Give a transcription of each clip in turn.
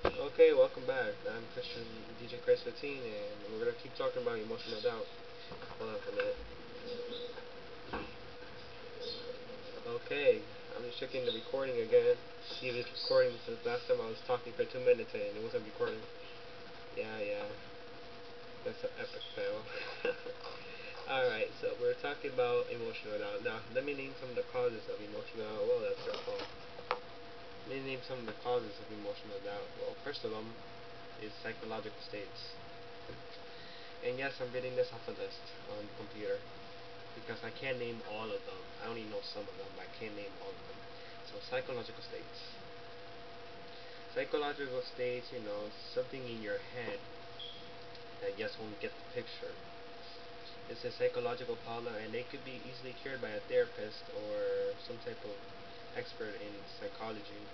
Okay, welcome back. I'm Christian DJ Chris 15, and we're gonna keep talking about emotional doubt. Hold on for a minute. Okay, I'm just checking the recording again. See if it's recording since last time I was talking for 2 minutes and it wasn't recording. Yeah, that's an epic fail. Alright, so we're talking about emotional doubt. Now, let me name some of the causes of emotional doubt. Well, that's your fault. Let me name some of the causes of emotional doubt. Well, first of them is psychological states. And yes, I'm reading this off a list on the computer because I can't name all of them. I only know some of them, but I can't name all of them. So psychological states. Psychological states, something in your head that just won't get the picture. It's a psychological problem, and they could be easily cured by a therapist or some type of expert in psychology.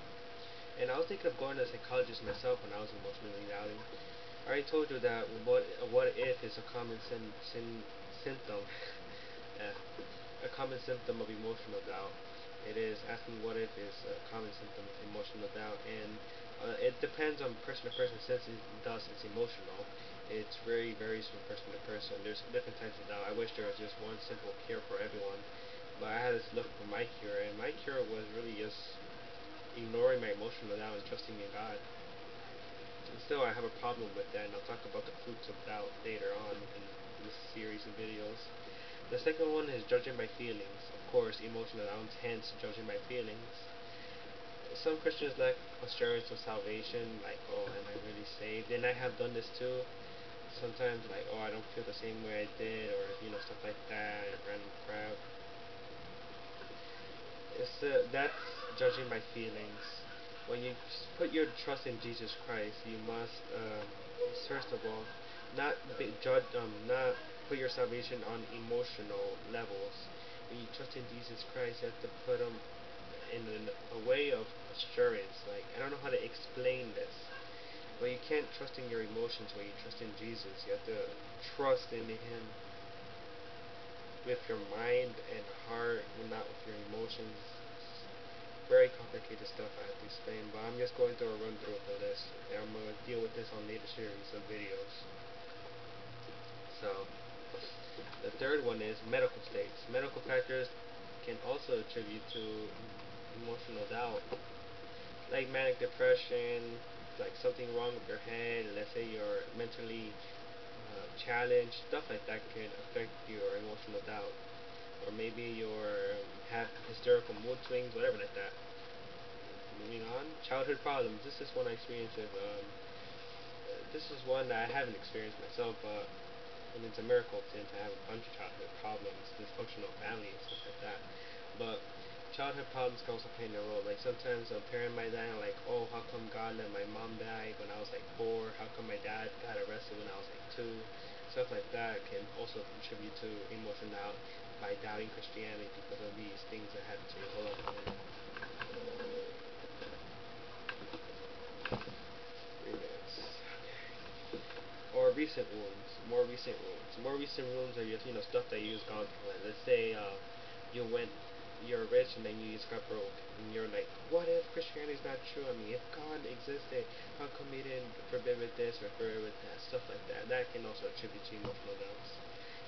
And I was thinking of going to a psychologist myself when I was emotionally doubting. I already told you that what if is a common symptom, uh, a common symptom of emotional doubt. It is asking what if is a common symptom of emotional doubt, and it depends on person to person. Since it's emotional, it's very varies from person to person. There's different types of doubt. I wish there was just one simple cure for everyone, but I had to look for my cure, and my cure was really just ignoring my emotional doubt and trusting in God. And still, I have a problem with that, and I'll talk about the fruits of doubt later on in this series of videos. The second one is judging my feelings. Of course, emotional doubt, hence judging my feelings. Some Christians lack assurance of salvation, like, oh, am I really saved? And I have done this too. Sometimes, like, oh, I don't feel the same way I did, or stuff like that, random crap. That's judging my feelings. When you put your trust in Jesus Christ, you must, first of all, not put your salvation on emotional levels. When you trust in Jesus Christ, you have to put him in a way of assurance. Like, I don't know how to explain this, but you can't trust in your emotions when you trust in Jesus. You have to trust in Him with your mind and heart, not with your emotions. Very complicated stuff I have to explain, but I'm just going through a run through of the list, and I'm going to deal with this on later series of videos. So, the third one is medical states. Medical factors can also attribute to emotional doubt, like manic depression, like something wrong with your head. Let's say you're mentally challenged, stuff like that can affect your emotional doubt, or maybe you're have hysterical mood swings, whatever like that. Moving on, childhood problems. This is one I experienced with. This is one that I haven't experienced myself, but and it's a miracle since I have a bunch of childhood problems, dysfunctional family, and stuff like that. But childhood problems can also play a role. Like sometimes a parent might die, like, oh, how come God let my mom die when I was like 4? How come my dad got arrested when I was like 2? Stuff like that can also contribute to emotional doubt by doubting Christianity because of these things that happen to you. Hold on a minute. 3 minutes. Or recent wounds, more recent wounds. More recent wounds are just stuff that you just gone through. Like, let's say you went, you're rich and then you just got broke, and you're like, what if Christianity is not true? I mean, if God existed, how come He didn't forbid with this or forbid with that? Stuff like that. That can also attribute to emotional doubts.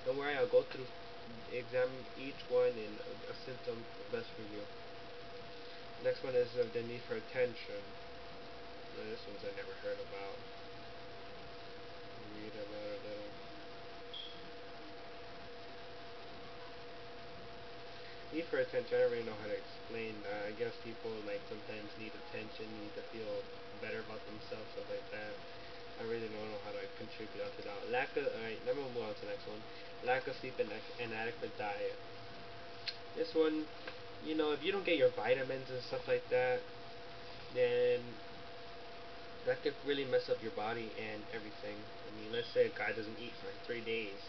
Don't worry, I'll go through, examine each one in a symptom best for you. Next one is the need for attention. This one's I never heard about. Read about it. Need for attention, I don't really know how to explain that. I guess people like sometimes need attention, need to feel better about themselves, stuff like that. I really don't know how to contribute to that. Alright, let me move on to the next one. Lack of sleep and inadequate diet. This one, if you don't get your vitamins and stuff like that, then that could really mess up your body and everything. I mean, let's say a guy doesn't eat for like 3 days.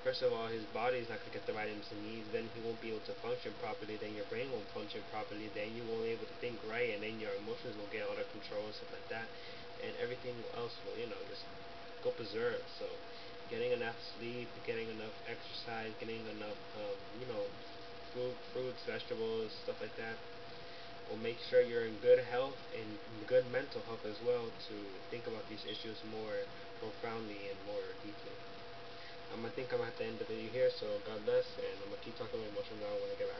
First of all, his body is not going to get the vitamins he needs. Then he won't be able to function properly. Then your brain won't function properly. Then you won't be able to think right. And then your emotions will get out of control and stuff like that. And everything else will, just go berserk. So, getting enough sleep, getting enough exercise, getting enough, fruits, vegetables, stuff like that. will make sure you're in good health and good mental health as well to think about these issues more profoundly and more deeply. I think I'm at the end of the video here, so God bless, and I'm going to keep talking about emotional when I get back.